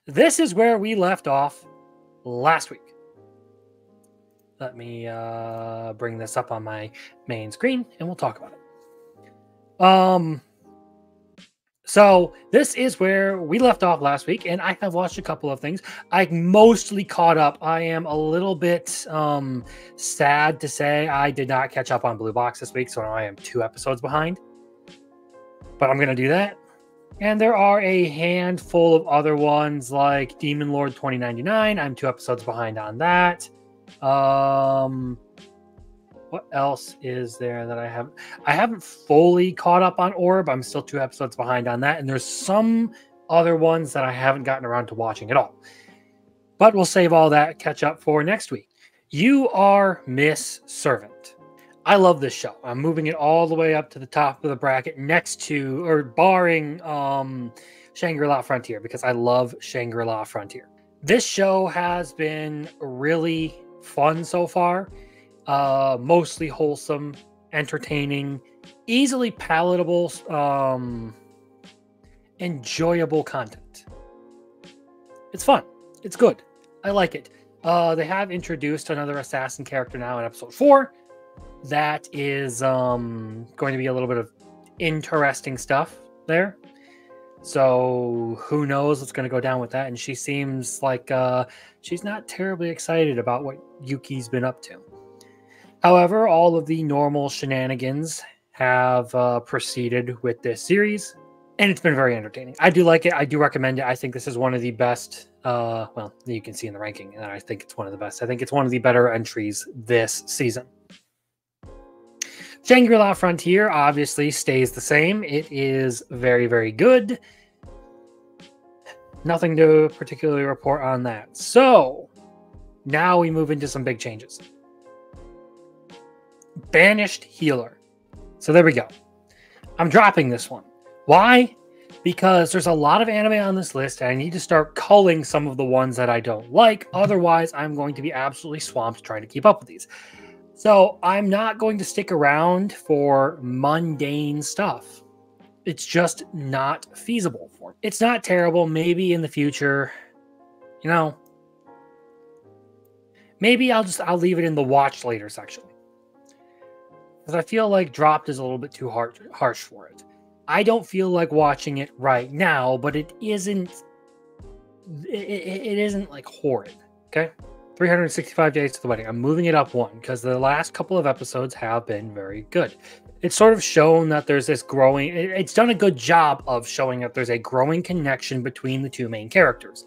This is where we left off last week. Let me bring this up on my main screen and we'll talk about it. So this is where we left off last week, and I have watched a couple of things. I mostly caught up. I am a little bit sad to say I did not catch up on Blue Box this week, so now I am 2 episodes behind. But I'm going to do that. And there are a handful of other ones like Demon Lord 2099. I'm 2 episodes behind on that. What else is there that I haven't fully caught up on Orb. I'm still 2 episodes behind on that. And there's some other ones that I haven't gotten around to watching at all. But we'll save all that catch up for next week. You Are Miss Servant. I love this show. I'm moving it all the way up to the top of the bracket next to, or barring Shangri-La Frontier, because I love Shangri-La Frontier. This show has been really fun so far. Mostly wholesome, entertaining, easily palatable, enjoyable content. It's fun. It's good. I like it. They have introduced another assassin character now in episode 4. That is going to be a little bit of interesting stuff there. So who knows what's going to go down with that. And she seems like she's not terribly excited about what Yuki's been up to. However, all of the normal shenanigans have proceeded with this series, and it's been very entertaining. I do like it. I do recommend it. I think this is one of the best. Well, you can see in the ranking, and I think it's one of the best. I think it's one of the better entries this season. Shangri-La Frontier obviously stays the same. It is very, very good. Nothing to particularly report on that. So, now we move into some big changes. Banished Healer. So there we go. I'm dropping this one. Why? Because there's a lot of anime on this list, and I need to start culling some of the ones that I don't like. Otherwise, I'm going to be absolutely swamped trying to keep up with these. So I'm not going to stick around for mundane stuff. It's just not feasible for me. It's not terrible. Maybe in the future, you know, maybe I'll leave it in the watch later section. Because I feel like dropped is a little bit too harsh for it. I don't feel like watching it right now, but it isn't like horrid. Okay? 365 days to the wedding. I'm moving it up 1 because the last couple of episodes have been very good. It's sort of shown that there's this growing... It's done a good job of showing that there's a growing connection between the 2 main characters.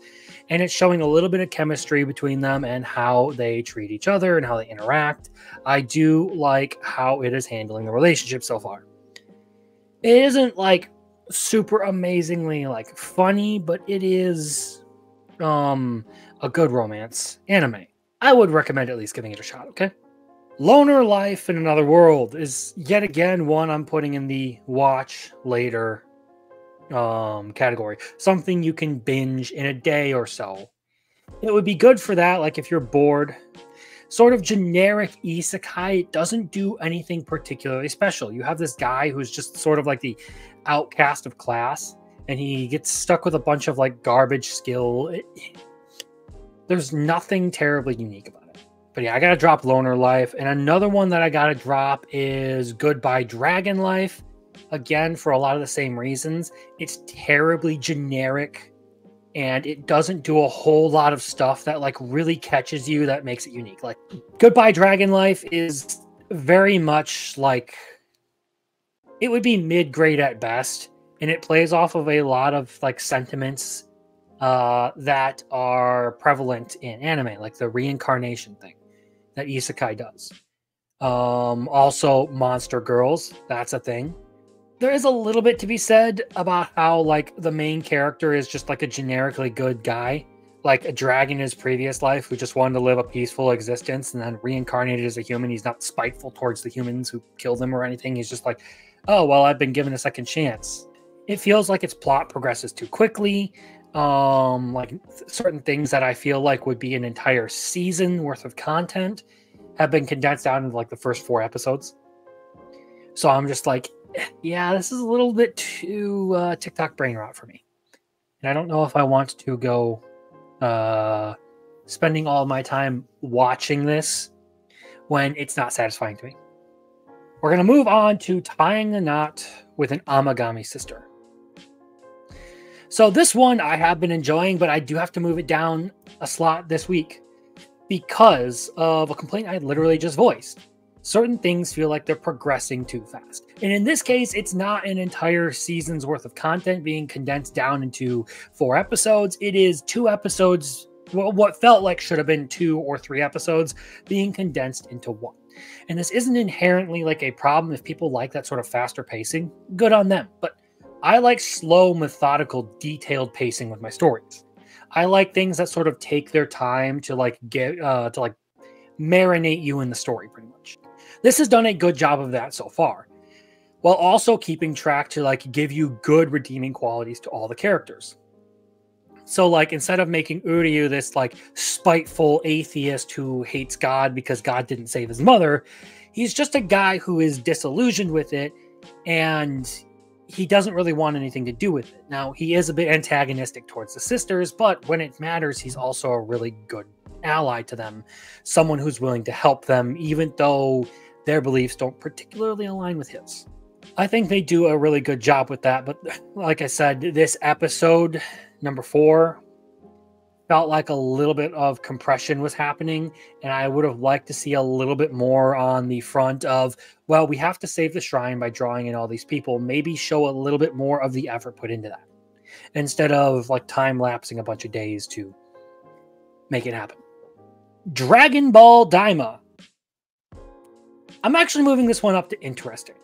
And it's showing a little bit of chemistry between them and how they treat each other and how they interact. I do like how it is handling the relationship so far. It isn't like super amazingly like funny, but it is a good romance anime. I would recommend at least giving it a shot, okay? Loner Life in Another World is yet again one I'm putting in the watch later category. Something you can binge in a day or so. It would be good for that, like if you're bored. Sort of generic isekai. It doesn't do anything particularly special. You have this guy who's just sort of like the outcast of class, and he gets stuck with a bunch of like garbage skill. There's nothing terribly unique about it. But yeah, I gotta drop Loner Life. And another one that I gotta drop is Goodbye Dragon Life. Again, for a lot of the same reasons. It's terribly generic, and it doesn't do a whole lot of stuff that like really catches you that makes it unique. Like Goodbye Dragon Life is very much like, it would be mid-grade at best, and it plays off of a lot of like sentiments that are prevalent in anime, like the reincarnation thing that isekai does. Also Monster Girls, that's a thing. There is a little bit to be said about how like the main character is just like a generically good guy, like a dragon in his previous life who just wanted to live a peaceful existence and then reincarnated as a human. He's not spiteful towards the humans who killed him or anything. He's just like, oh, well, I've been given a second chance. It feels like its plot progresses too quickly. Like certain things that I feel like would be an entire season worth of content have been condensed down into like the first 4 episodes. So I'm just like, yeah, this is a little bit too TikTok brain rot for me. And I don't know if I want to go spending all my time watching this when it's not satisfying to me. We're going to move on to tying the knot with an Amagami sister. So this one I have been enjoying, but I do have to move it down a slot this week because of a complaint I literally just voiced. Certain things feel like they're progressing too fast. And in this case, it's not an entire season's worth of content being condensed down into 4 episodes. It is 2 episodes, well, what felt like should have been 2 or 3 episodes being condensed into 1. And this isn't inherently like a problem if people like that sort of faster pacing. Good on them. But I like slow, methodical, detailed pacing with my stories. I like things that sort of take their time to like get to like marinate you in the story pretty much. This has done a good job of that so far, while also keeping track to like give you good redeeming qualities to all the characters. So like instead of making Uryu this like spiteful atheist who hates God because God didn't save his mother, he's just a guy who is disillusioned with it and he doesn't really want anything to do with it. Now, he is a bit antagonistic towards the sisters, but when it matters, he's also a really good ally to them. Someone who's willing to help them, even though their beliefs don't particularly align with his. I think they do a really good job with that, but like I said, this episode, number 4, felt like a little bit of compression was happening, and I would have liked to see a little bit more on the front of, well, we have to save the shrine by drawing in all these people. Maybe show a little bit more of the effort put into that, instead of like time-lapsing a bunch of days to make it happen. Dragon Ball Daima. I'm actually moving this one up to interesting.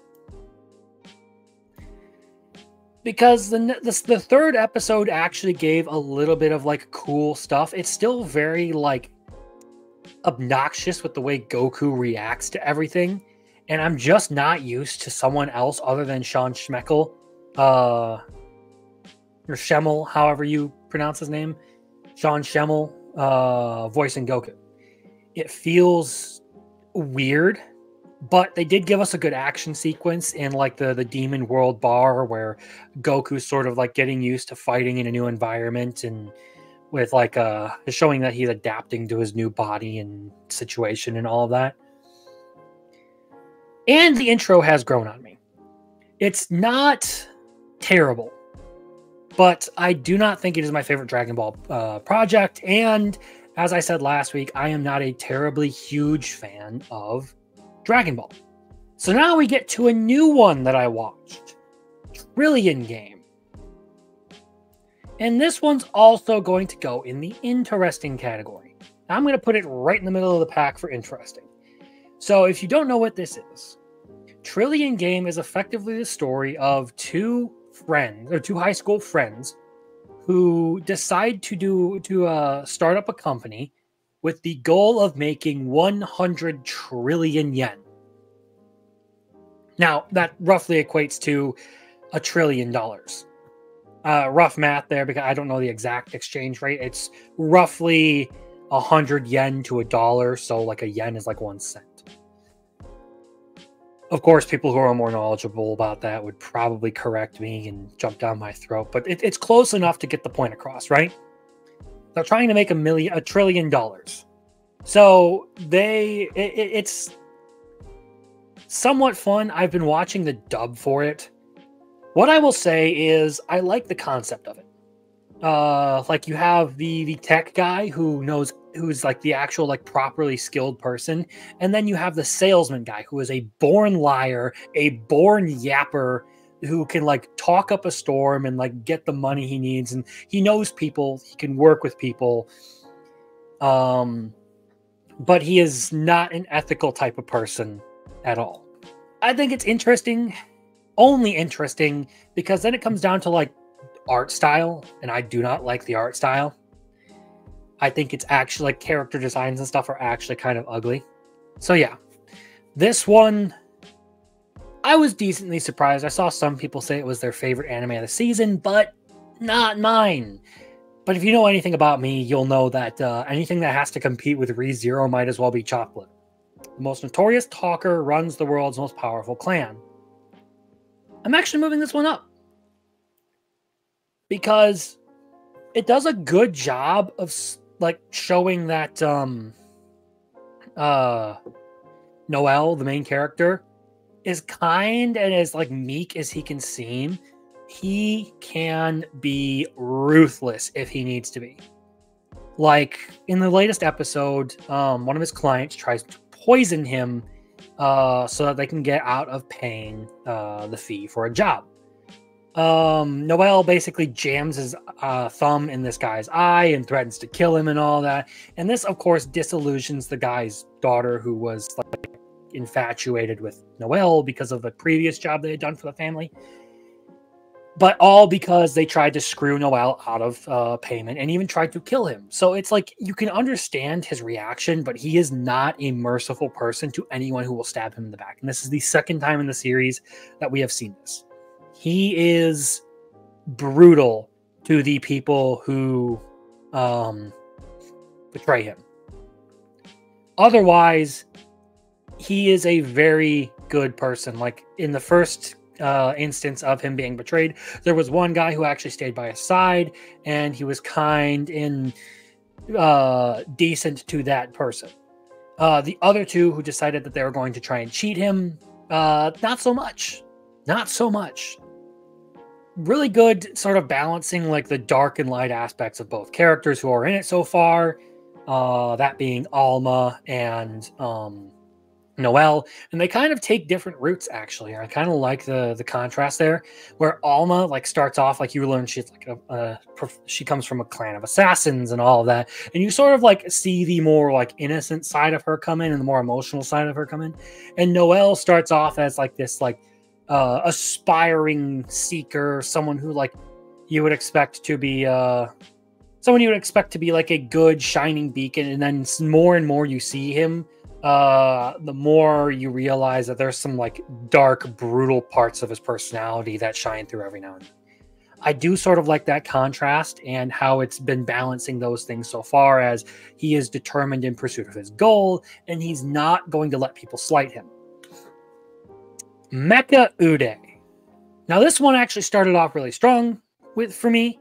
Because the 3rd episode actually gave a little bit of like cool stuff. It's still very like obnoxious with the way Goku reacts to everything. And I'm just not used to someone else other than Sean Schmeckel, or Schemmel, however you pronounce his name. Sean Schemmel, voicing Goku. It feels weird. But they did give us a good action sequence in like the Demon World Bar where Goku's sort of like getting used to fighting in a new environment and with like showing that he's adapting to his new body and situation and all of that. And the intro has grown on me. It's not terrible, but I do not think it is my favorite Dragon Ball project. And as I said last week, I am not a terribly huge fan of Dragon Ball. So now we get to a new one that I watched, Trillion Game. And this one's also going to go in the interesting category. Now I'm going to put it right in the middle of the pack for interesting. So if you don't know what this is, Trillion Game is effectively the story of 2 friends, or 2 high school friends, who decide to start up a company with the goal of making 100 trillion yen. Now, that roughly equates to $1 trillion. Rough math there, because I don't know the exact exchange rate. It's roughly 100 yen to $1, so like a yen is like 1 cent. Of course, people who are more knowledgeable about that would probably correct me and jump down my throat, but it's close enough to get the point across, right? They're trying to make $1 trillion. So it's somewhat fun. I've been watching the dub for it. What I will say is I like the concept of it. Like you have the tech guy who's like the actual like properly skilled person, and then you have the salesman guy who is a born liar, a born yapper, who can like talk up a storm and like get the money he needs, and he knows people, he can work with people, but he is not an ethical type of person at all. I think it's interesting, only interesting, because then it comes down to like art style, and I do not like the art style. I think it's actually like character designs and stuff are actually kind of ugly. So yeah, this one, I was decently surprised. I saw some people say it was their favorite anime of the season, but not mine. But if you know anything about me, you'll know that anything that has to compete with ReZero might as well be chocolate. The most notorious talker runs the world's most powerful clan. I'm actually moving this one up, because it does a good job of like showing that Noel, the main character, is kind and as like meek as he can seem. He can be ruthless if he needs to be. Like in the latest episode, one of his clients tries to poison him so that they can get out of paying the fee for a job. Noel basically jams his thumb in this guy's eye and threatens to kill him and all that. And this, of course, disillusions the guy's daughter, who was like infatuated with Noel because of the previous job they had done for the family. But all because they tried to screw Noel out of payment and even tried to kill him. So it's like you can understand his reaction, but he is not a merciful person to anyone who will stab him in the back. And this is the second time in the series that we have seen this. He is brutal to the people who betray him. Otherwise, he is a very good person. Like in the first instance of him being betrayed, there was one guy who actually stayed by his side, and he was kind and decent to that person. The other two who decided that they were going to try and cheat him, not so much. Not so much. Really good sort of balancing like the dark and light aspects of both characters who are in it so far. That being Alma and Noel, and they kind of take different routes. Actually, I kind of like the contrast there, where Alma like starts off like you learn she's like she comes from a clan of assassins and all of that, and you sort of like see the more like innocent side of her come in and the more emotional side of her come in, and Noel starts off as like this like aspiring seeker, someone who like you would expect to be like a good shining beacon, and then more and more you see him, the more you realize that there's some like dark, brutal parts of his personality that shine through every now and then. I do sort of like that contrast and how it's been balancing those things so far, as he is determined in pursuit of his goal and he's not going to let people slight him. Mecha Uday. Now this one actually started off really strong for me.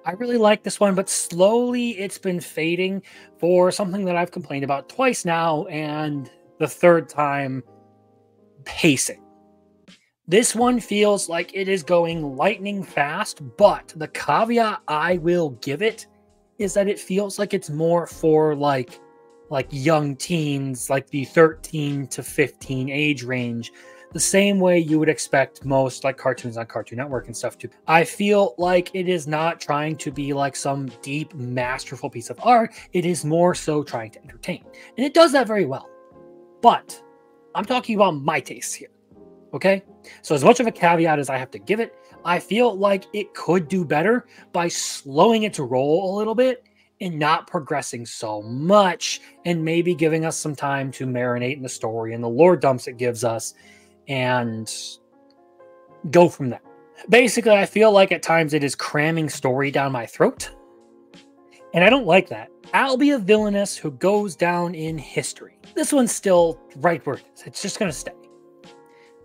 I really like this one, but slowly it's been fading for something that I've complained about twice now, and the third time, pacing. This one feels like it is going lightning fast, but the caveat I will give it is that it feels like it's more for like young teens, like the 13 to 15 age range, the same way you would expect most like cartoons on Cartoon Network and stuff to. I feel like it is not trying to be like some deep, masterful piece of art. It is more so trying to entertain. And it does that very well. But I'm talking about my tastes here. Okay? So as much of a caveat as I have to give it, I feel like it could do better by slowing its roll a little bit and not progressing so much, and maybe giving us some time to marinate in the story and the lore dumps it gives us, and go from there. Basically, I feel like at times it is cramming story down my throat, and I don't like that. I'll be a villainess who goes down in history. This one's still right where it is. It's just going to stay.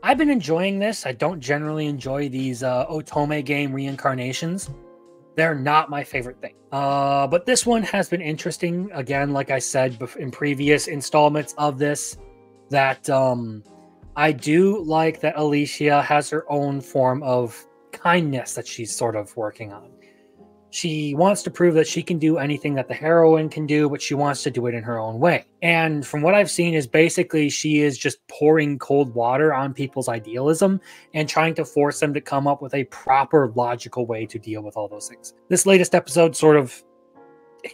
I've been enjoying this. I don't generally enjoy these Otome game reincarnations. They're not my favorite thing. But this one has been interesting. Again, like I said in previous installments of this, that I do like that Alicia has her own form of kindness that she's sort of working on. She wants to prove that she can do anything that the heroine can do, but she wants to do it in her own way. And from what I've seen is basically she is just pouring cold water on people's idealism and trying to force them to come up with a proper logical way to deal with all those things. This latest episode sort of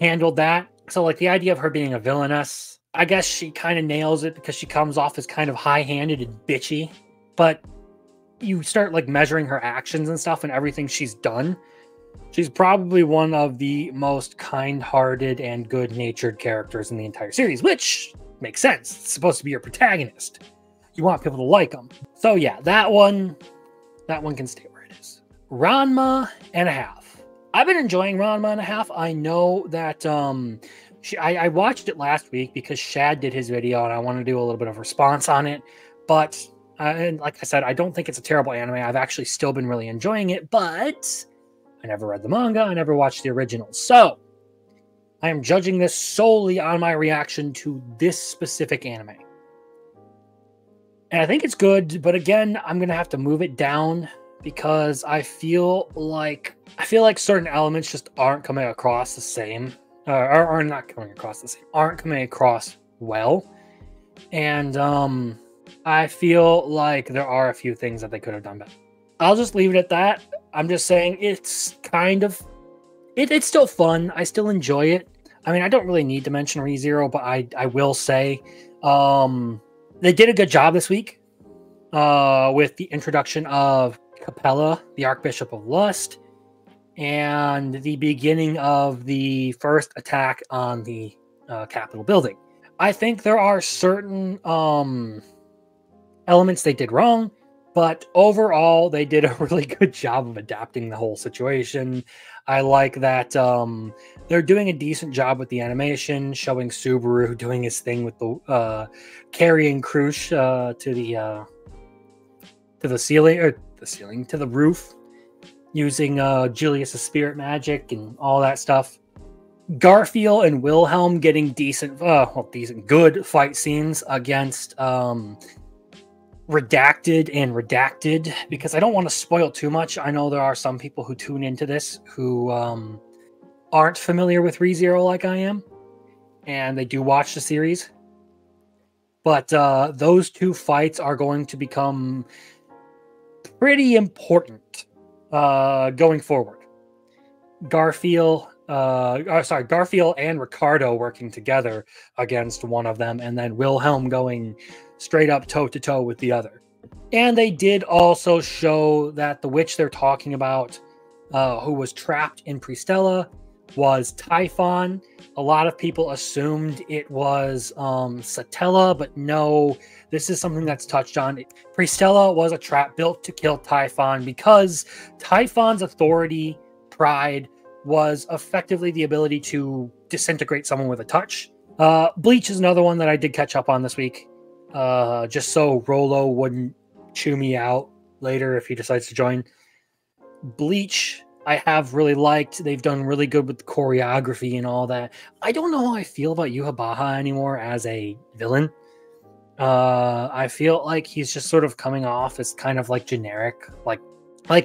handled that. So like the idea of her being a villainess, I guess she kind of nails it because she comes off as kind of high-handed and bitchy, but you start like measuring her actions and stuff and everything she's done. She's probably one of the most kind-hearted and good-natured characters in the entire series, which makes sense. It's supposed to be your protagonist. You want people to like them. So yeah, that one can stay where it is. Ranma and a half. I've been enjoying Ranma and a half. I know that I watched it last week because Shad did his video and I want to do a little bit of response on it. But and like I said, I don't think it's a terrible anime. I've actually still been really enjoying it, but I never read the manga. I never watched the original. So I am judging this solely on my reaction to this specific anime. And I think it's good, but again, I'm going to have to move it down because I feel like certain elements just aren't coming across the same, are not coming across the same, aren't coming across well. And I feel like there are a few things that they could have done better. I'll just leave it at that. I'm just saying it's kind of, it's still fun. I still enjoy it. I mean, I don't really need to mention ReZero, but I will say they did a good job this week with the introduction of Capella, the Archbishop of Lust, and the beginning of the first attack on the Capitol building. I think there are certain elements they did wrong, but overall, they did a really good job of adapting the whole situation. I like that they're doing a decent job with the animation, showing Subaru doing his thing with the carrying Krush to the roof, using Julius's spirit magic and all that stuff. Garfield and Wilhelm getting good fight scenes against Redacted and Redacted, because I don't want to spoil too much. I know there are some people who tune into this who aren't familiar with ReZero like I am, and they do watch the series. But those two fights are going to become pretty important going forward. Garfield and Ricardo working together against one of them, and then Wilhelm going straight up toe-to-toe with the other. And they did also show that the witch they're talking about, who was trapped in Pristella, was Typhon. A lot of people assumed it was Satella, but no, this is something that's touched on. Pristella was a trap built to kill Typhon because Typhon's authority, pride, was effectively the ability to disintegrate someone with a touch. Bleach is another one that I did catch up on this week, just so Rolo wouldn't chew me out later if he decides to join. Bleach, I have really liked. They've done really good with the choreography and all that. I don't know how I feel about Yhwach anymore as a villain. I feel like he's just sort of coming off as kind of like generic. Like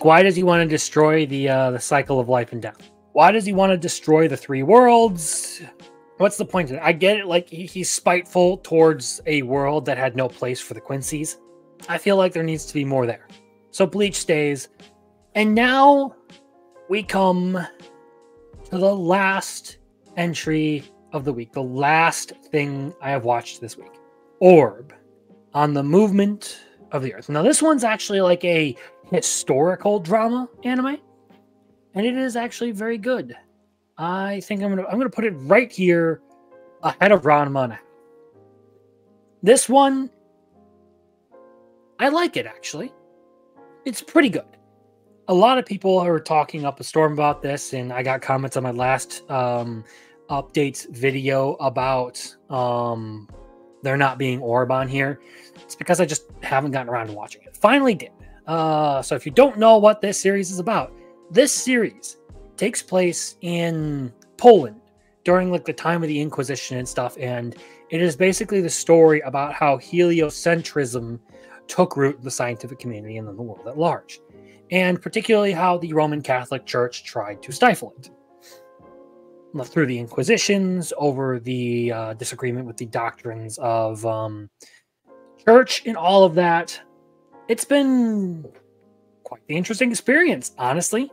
why does he want to destroy the cycle of life and death? Why does he want to destroy the three worlds? What's the point of it? I get it, like he's spiteful towards a world that had no place for the Quincy's. I feel like there needs to be more there. So Bleach stays. And now we come to the last entry of the week. The last thing I have watched this week. Orb, on the movement of the earth. Now this one's actually like a historical drama anime. And it is actually very good. I think I'm gonna put it right here ahead of Ranma. This one, I like it actually. It's pretty good. A lot of people are talking up a storm about this, and I got comments on my last updates video about there not being Orb on here. It's because I just haven't gotten around to watching it. Finally did. So if you don't know what this series is about, this series takes place in Poland during like the time of the Inquisition and stuff, and it is basically the story about how heliocentrism took root in the scientific community and in the world at large, and particularly how the Roman Catholic Church tried to stifle it through the Inquisitions, over the disagreement with the doctrines of church and all of that. It's been quite the interesting experience, honestly.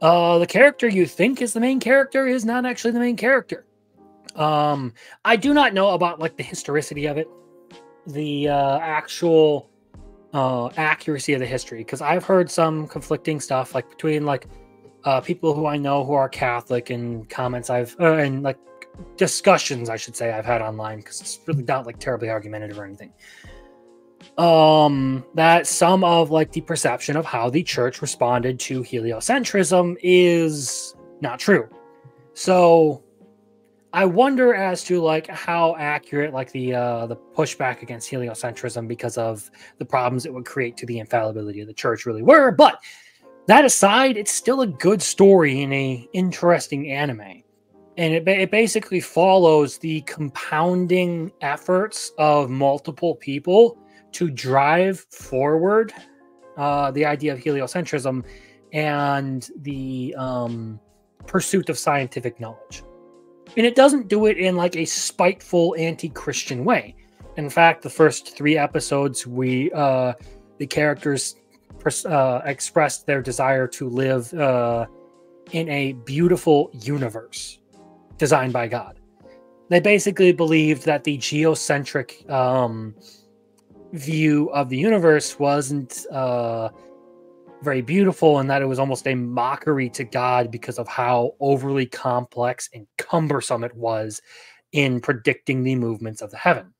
The character you think is the main character is not actually the main character. I do not know about like the historicity of it, the actual accuracy of the history, because I've heard some conflicting stuff like between like people who I know who are Catholic, and comments and like discussions I should say I've had online, because it's really not like terribly argumentative or anything. That some of like the perception of how the church responded to heliocentrism is not true. So I wonder as to like how accurate like the pushback against heliocentrism because of the problems it would create to the infallibility of the church really were. But That aside, it's still a good story in a interesting anime. And it basically follows the compounding efforts of multiple people to drive forward the idea of heliocentrism and the pursuit of scientific knowledge. And it doesn't do it in like a spiteful anti-Christian way. In fact, the first 3 episodes, the characters expressed their desire to live in a beautiful universe designed by God. They basically believed that the geocentric view of the universe wasn't very beautiful, and that it was almost a mockery to God because of how overly complex and cumbersome it was in predicting the movements of the heaven.